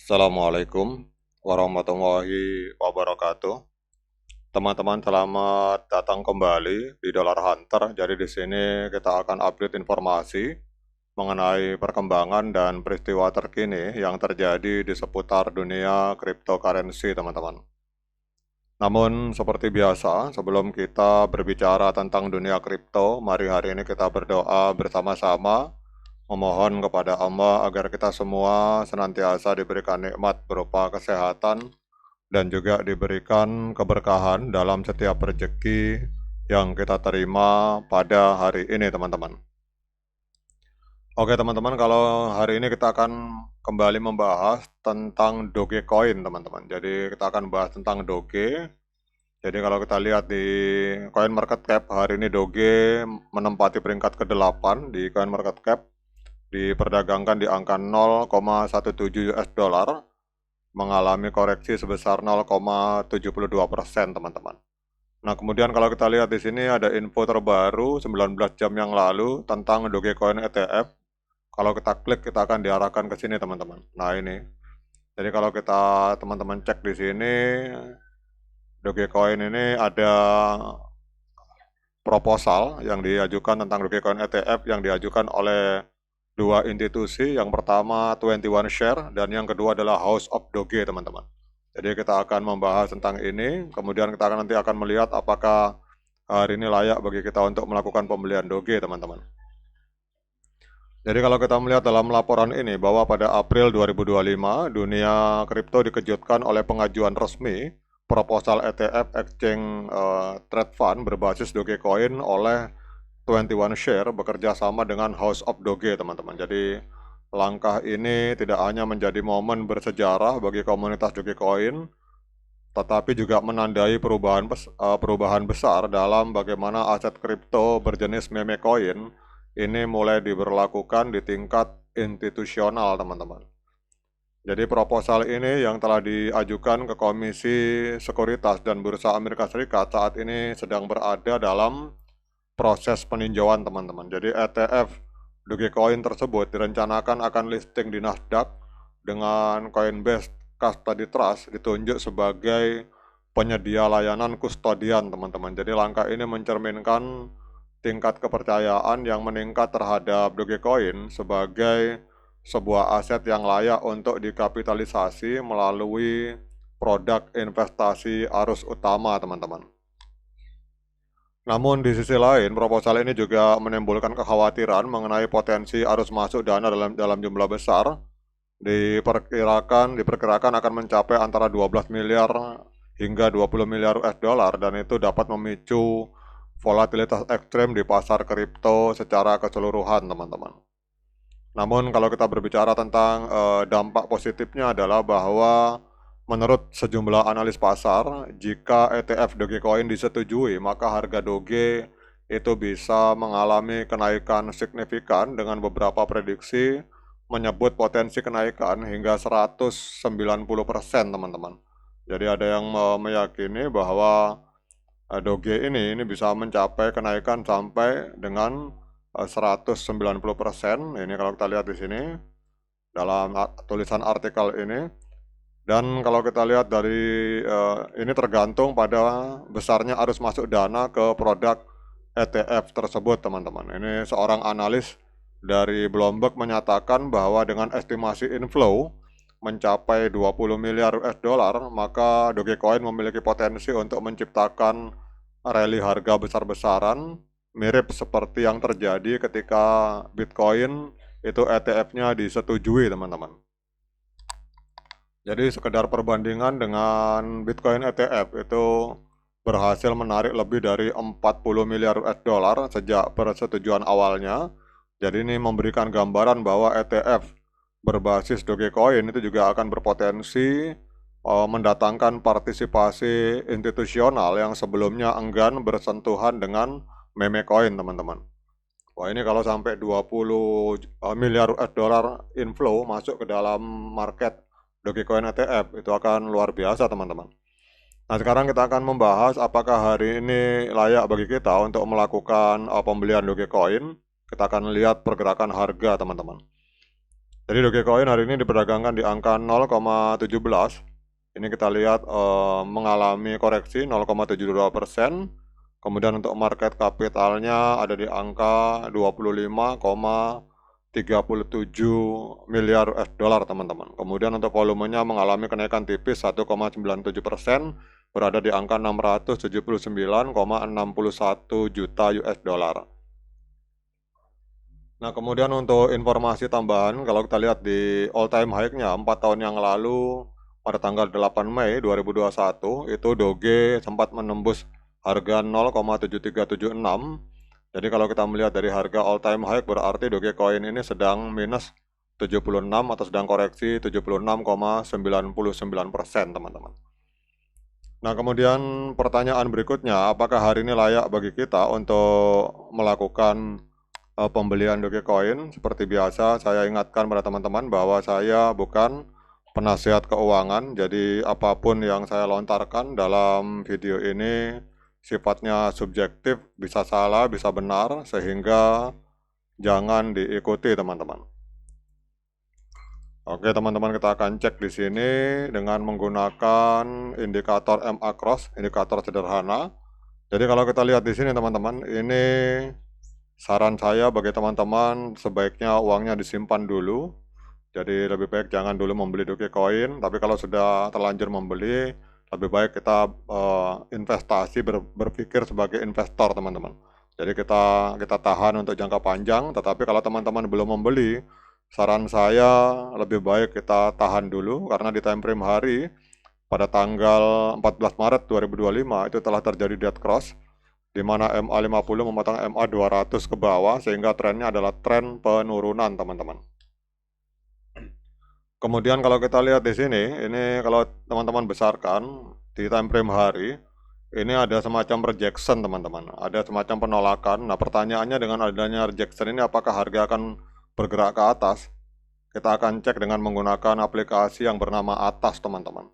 Assalamualaikum warahmatullahi wabarakatuh. Teman-teman, selamat datang kembali di Dollar Hunter. Jadi di sini kita akan update informasi mengenai perkembangan dan peristiwa terkini yang terjadi di seputar dunia cryptocurrency, teman-teman. Namun seperti biasa, sebelum kita berbicara tentang dunia kripto, mari hari ini kita berdoa bersama-sama memohon kepada Allah agar kita semua senantiasa diberikan nikmat berupa kesehatan dan juga diberikan keberkahan dalam setiap rezeki yang kita terima pada hari ini, teman-teman. Oke, teman-teman, kalau hari ini kita akan kembali membahas tentang Dogecoin, teman-teman. Jadi kita akan bahas tentang Doge. Jadi kalau kita lihat di Coin Market Cap hari ini Doge menempati peringkat ke-8 di Coin Market Cap, diperdagangkan di angka 0,17 US dollar, mengalami koreksi sebesar 0,72%, teman-teman. Nah, kemudian kalau kita lihat di sini ada info terbaru 19 jam yang lalu tentang Dogecoin ETF. Kalau kita klik, kita akan diarahkan ke sini, teman-teman. Nah, ini. Jadi kalau kita teman-teman cek di sini, Dogecoin ini ada proposal yang diajukan tentang Dogecoin ETF yang diajukan oleh dua institusi. Yang pertama 21 Share dan yang kedua adalah House of Doge, teman-teman. Jadi kita akan membahas tentang ini, kemudian kita nanti akan melihat apakah hari ini layak bagi kita untuk melakukan pembelian Doge, teman-teman. Jadi kalau kita melihat dalam laporan ini bahwa pada April 2025 dunia kripto dikejutkan oleh pengajuan resmi proposal ETF Exchange Trade Fund berbasis Dogecoin oleh 21 Share bekerja sama dengan House of Doge, teman-teman. Jadi langkah ini tidak hanya menjadi momen bersejarah bagi komunitas Dogecoin, tetapi juga menandai perubahan besar dalam bagaimana aset kripto berjenis meme coin ini mulai diberlakukan di tingkat institusional, teman-teman. Jadi proposal ini yang telah diajukan ke Komisi Sekuritas dan Bursa Amerika Serikat saat ini sedang berada dalam proses peninjauan, teman-teman. Jadi ETF Dogecoin tersebut direncanakan akan listing di Nasdaq dengan Coinbase Custody Trust ditunjuk sebagai penyedia layanan kustodian, teman-teman. Jadi langkah ini mencerminkan tingkat kepercayaan yang meningkat terhadap Dogecoin sebagai sebuah aset yang layak untuk dikapitalisasi melalui produk investasi arus utama, teman-teman. Namun di sisi lain, proposal ini juga menimbulkan kekhawatiran mengenai potensi arus masuk dana dalam jumlah besar. Diperkirakan akan mencapai antara 12 miliar hingga 20 miliar US dollar dan itu dapat memicu volatilitas ekstrem di pasar kripto secara keseluruhan, teman-teman. Namun kalau kita berbicara tentang dampak positifnya adalah bahwa menurut sejumlah analis pasar, jika ETF Dogecoin disetujui, maka harga Doge itu bisa mengalami kenaikan signifikan dengan beberapa prediksi menyebut potensi kenaikan hingga 190%, teman-teman. Jadi ada yang meyakini bahwa Doge ini bisa mencapai kenaikan sampai dengan 190%. Ini kalau kita lihat di sini dalam tulisan artikel ini. Dan kalau kita lihat dari ini tergantung pada besarnya arus masuk dana ke produk ETF tersebut, teman-teman. Ini seorang analis dari Bloomberg menyatakan bahwa dengan estimasi inflow mencapai 20 miliar US dollar, maka Dogecoin memiliki potensi untuk menciptakan rally harga besar-besaran, mirip seperti yang terjadi ketika Bitcoin itu ETF-nya disetujui, teman-teman. Jadi sekedar perbandingan dengan Bitcoin ETF itu berhasil menarik lebih dari 40 miliar US dollar sejak persetujuan awalnya. Jadi ini memberikan gambaran bahwa ETF berbasis Dogecoin itu juga akan berpotensi mendatangkan partisipasi institusional yang sebelumnya enggan bersentuhan dengan meme coin, teman-teman. Wah, ini kalau sampai 20 miliar US dollar inflow masuk ke dalam market Dogecoin ETF, itu akan luar biasa, teman-teman. Nah, sekarang kita akan membahas apakah hari ini layak bagi kita untuk melakukan pembelian Dogecoin. Kita akan lihat pergerakan harga, teman-teman. Jadi Dogecoin hari ini diperdagangkan di angka 0,17. Ini kita lihat mengalami koreksi 0,72%. Kemudian untuk market capitalnya ada di angka 25,37 miliar US dollar teman-teman. Kemudian untuk volumenya mengalami kenaikan tipis 1,97%, berada di angka 679,61 juta US dollar. Nah, kemudian untuk informasi tambahan, kalau kita lihat di all time high-nya 4 tahun yang lalu pada tanggal 8 Mei 2021 itu Doge sempat menembus harga 0,7376. Jadi kalau kita melihat dari harga all time high berarti Dogecoin ini sedang minus 76 atau sedang koreksi 76,99% teman-teman. Nah, kemudian pertanyaan berikutnya, apakah hari ini layak bagi kita untuk melakukan pembelian Dogecoin? Seperti biasa, saya ingatkan pada teman-teman bahwa saya bukan penasihat keuangan, jadi apapun yang saya lontarkan dalam video ini sifatnya subjektif, bisa salah, bisa benar, sehingga jangan diikuti teman-teman. Oke teman-teman, kita akan cek di sini dengan menggunakan indikator MA Cross, indikator sederhana. Jadi kalau kita lihat di sini teman-teman, ini saran saya bagi teman-teman sebaiknya uangnya disimpan dulu. Jadi lebih baik jangan dulu membeli Dogecoin, tapi kalau sudah terlanjur membeli, lebih baik kita investasi, berpikir sebagai investor teman-teman. Jadi kita tahan untuk jangka panjang, tetapi kalau teman-teman belum membeli, saran saya lebih baik kita tahan dulu, karena di time frame hari pada tanggal 14 Maret 2025 itu telah terjadi dead cross, di mana MA50 memotong MA200 ke bawah, sehingga trennya adalah tren penurunan teman-teman. Kemudian kalau kita lihat di sini, ini kalau teman-teman besarkan di time frame hari, ini ada semacam rejection teman-teman, ada semacam penolakan. Nah pertanyaannya, dengan adanya rejection ini apakah harga akan bergerak ke atas? Kita akan cek dengan menggunakan aplikasi yang bernama Atas teman-teman.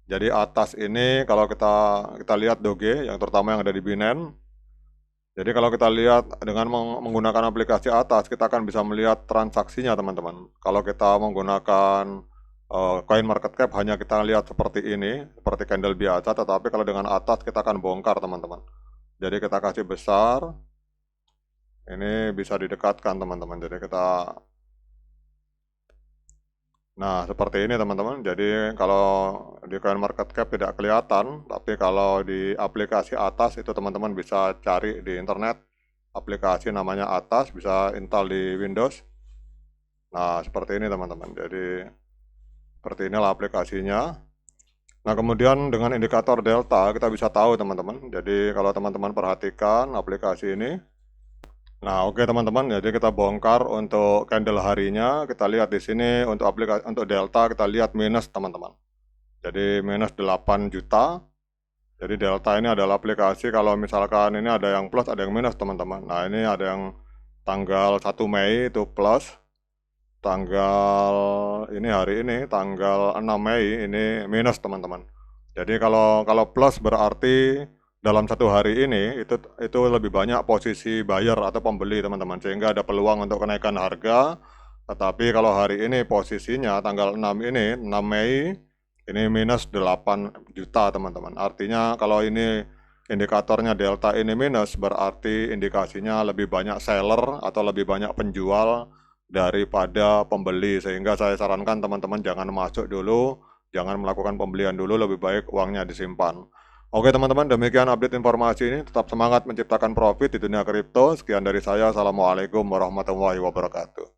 Jadi Atas ini kalau kita lihat Doge, yang terutama yang ada di Binance. Jadi kalau kita lihat dengan menggunakan aplikasi Atas, kita akan bisa melihat transaksinya teman-teman. Kalau kita menggunakan Coin Market Cap hanya kita lihat seperti ini, seperti candle biasa, tetapi kalau dengan Atas kita akan bongkar teman-teman. Jadi kita kasih besar, ini bisa didekatkan teman-teman. Jadi kita, nah seperti ini teman-teman. Jadi kalau di Coin Market Cap tidak kelihatan, tapi kalau di aplikasi Atas itu teman-teman bisa cari di internet, aplikasi namanya Atas, bisa install di Windows. Nah seperti ini teman-teman. Jadi seperti inilah aplikasinya. Nah kemudian dengan indikator delta kita bisa tahu teman-teman. Jadi kalau teman-teman perhatikan aplikasi ini, nah oke teman-teman, jadi kita bongkar untuk candle harinya. Kita lihat di sini untuk aplikasi, untuk delta kita lihat minus teman-teman. Jadi minus 8 juta. Jadi delta ini adalah aplikasi, kalau misalkan ini ada yang plus ada yang minus teman-teman. Nah ini ada yang tanggal 1 Mei itu plus, tanggal ini hari ini tanggal 6 Mei ini minus teman-teman. Jadi kalau plus berarti dalam satu hari ini itu lebih banyak posisi buyer atau pembeli teman-teman, sehingga ada peluang untuk kenaikan harga. Tetapi kalau hari ini posisinya tanggal 6 ini, 6 Mei ini minus 8 juta teman-teman. Artinya kalau ini indikatornya delta ini minus, berarti indikasinya lebih banyak seller atau lebih banyak penjual daripada pembeli, sehingga saya sarankan teman-teman jangan masuk dulu, jangan melakukan pembelian dulu, lebih baik uangnya disimpan. Oke teman-teman, demikian update informasi ini. Tetap semangat menciptakan profit di dunia kripto. Sekian dari saya. Assalamualaikum warahmatullahi wabarakatuh.